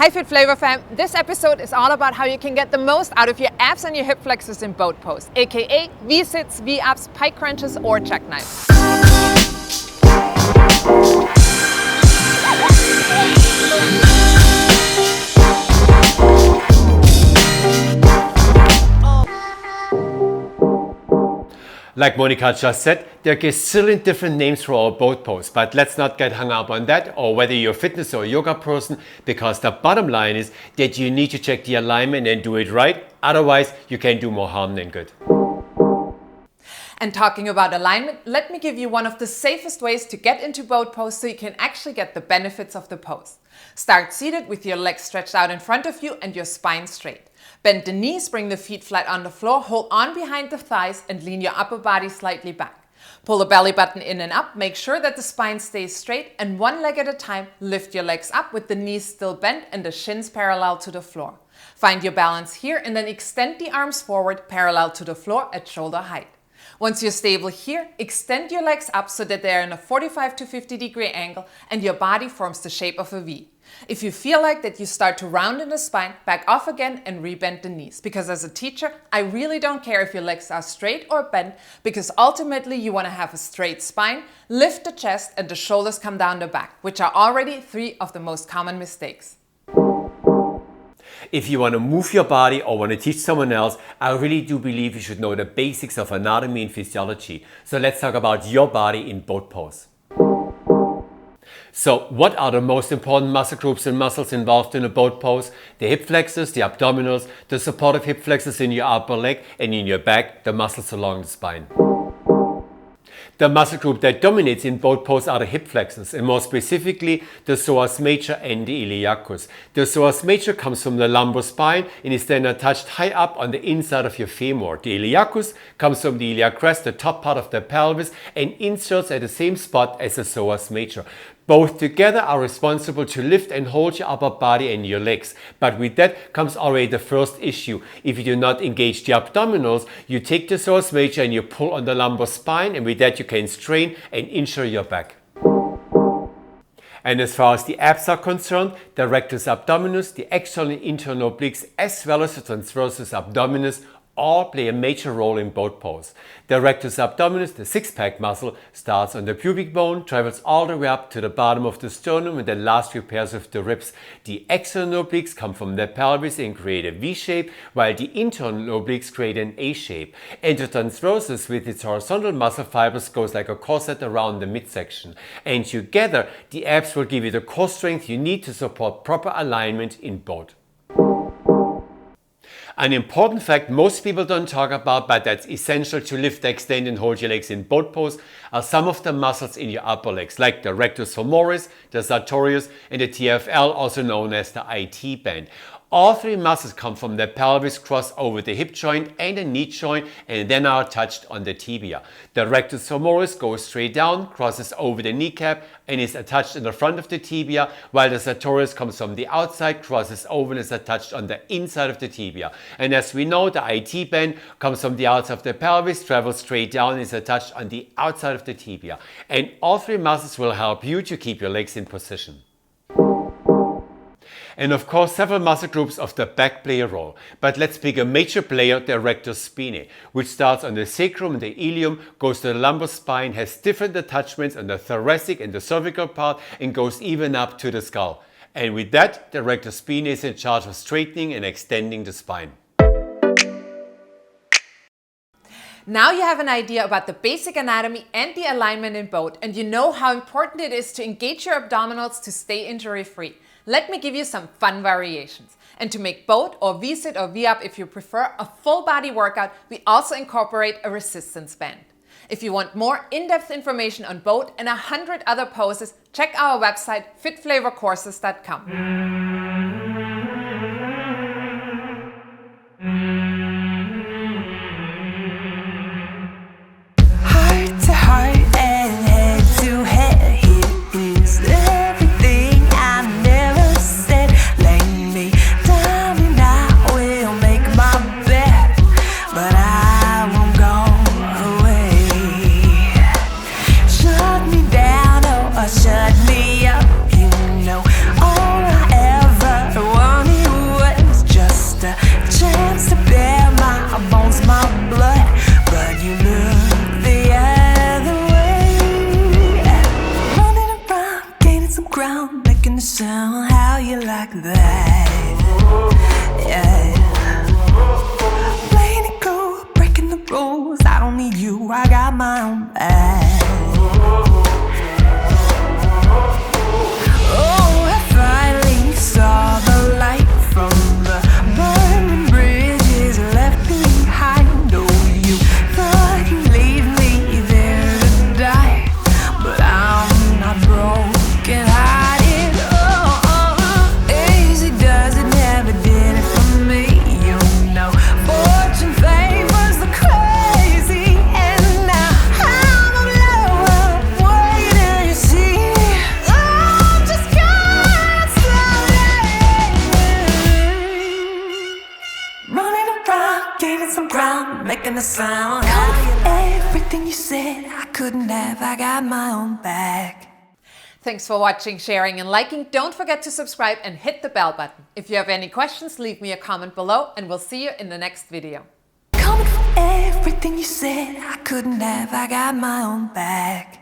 Hi Fit Flavor fam, this episode is all about how you can get the most out of your abs and your hip flexors in boat pose, aka V-sits, V-ups, pike crunches or jackknives. Like Monika just said, there are a gazillion different names for our boat pose, but let's not get hung up on that or whether you're a fitness or yoga person, because the bottom line is that you need to check the alignment and do it right, otherwise you can do more harm than good. And talking about alignment, let me give you one of the safest ways to get into boat pose so you can actually get the benefits of the pose. Start seated with your legs stretched out in front of you and your spine straight. Bend the knees, bring the feet flat on the floor, hold on behind the thighs and lean your upper body slightly back. Pull the belly button in and up, make sure that the spine stays straight, and one leg at a time, lift your legs up with the knees still bent and the shins parallel to the floor. Find your balance here and then extend the arms forward parallel to the floor at shoulder height. Once you're stable here, extend your legs up so that they're in a 45 to 50 degree angle and your body forms the shape of a V. If you feel like that you start to round in the spine, back off again and rebend the knees. Because as a teacher, I really don't care if your legs are straight or bent, because ultimately you want to have a straight spine, lift the chest and the shoulders come down the back, which are already 3 of the most common mistakes. If you want to move your body or want to teach someone else, I really do believe you should know the basics of anatomy and physiology. So let's talk about your body in boat pose. So what are the most important muscle groups and muscles involved in a boat pose? The hip flexors, the abdominals, the supportive hip flexors in your upper leg, and in your back, the muscles along the spine. The muscle group that dominates in boat pose are the hip flexors, and more specifically the psoas major and the iliacus. The psoas major comes from the lumbar spine and is then attached high up on the inside of your femur. The iliacus comes from the iliac crest, the top part of the pelvis, and inserts at the same spot as the psoas major. Both together are responsible to lift and hold your upper body and your legs. But with that comes already the first issue. If you do not engage the abdominals, you take the psoas major and you pull on the lumbar spine, and with that you can strain and injure your back. And as far as the abs are concerned, the rectus abdominis, the external and internal obliques, as well as the transversus abdominis, all play a major role in boat pose. The rectus abdominis, the six-pack muscle, starts on the pubic bone, travels all the way up to the bottom of the sternum, and then last repairs with the ribs. The external obliques come from the pelvis and create a V shape, while the internal obliques create an A shape. And the transversus with its horizontal muscle fibers goes like a corset around the midsection. And together, the abs will give you the core strength you need to support proper alignment in boat. An important fact most people don't talk about, but that's essential to lift, extend and hold your legs in boat pose, are some of the muscles in your upper legs, like the rectus femoris, the sartorius and the TFL, also known as the IT band. All 3 muscles come from the pelvis, cross over the hip joint and the knee joint, and then are attached on the tibia. The rectus femoris goes straight down, crosses over the kneecap and is attached in the front of the tibia, while the sartorius comes from the outside, crosses over and is attached on the inside of the tibia. And as we know, the IT band comes from the outside of the pelvis, travels straight down and is attached on the outside of the tibia. And all 3 muscles will help you to keep your legs in position. And of course, several muscle groups of the back play a role. But let's pick a major player, the rectus spinae, which starts on the sacrum and the ilium, goes to the lumbar spine, has different attachments on the thoracic and the cervical part, and goes even up to the skull. And with that, the rectus spinae is in charge of straightening and extending the spine. Now you have an idea about the basic anatomy and the alignment in boat, and you know how important it is to engage your abdominals to stay injury-free. Let me give you some fun variations. And to make boat or V-sit or V-up if you prefer a full body workout, we also incorporate a resistance band. If you want more in-depth information on boat and 100 other poses, check our website fitflavorcourses.com. Shut me up, you know all I ever you like that. Yeah. Playing it cool, breaking the rules. I don't need you, I got my own bag. Oh, I finally saw the light from the burning bridges left behind. Oh, you thought you'd leave me there to die, but I'm not broken hearted. Easy does it, never did it for me. You know, fortune favors the crazy, and now I'm alone, waiting to see me. I'm just going slowly, running around, gaining some ground, making a sound. Everything you said I couldn't have, I got my own back. Thanks for watching, sharing and liking. Don't forget to subscribe and hit the bell button. If you have any questions, leave me a comment below and we'll see you in the next video. Coming for everything you said I couldn't have, I got my own back.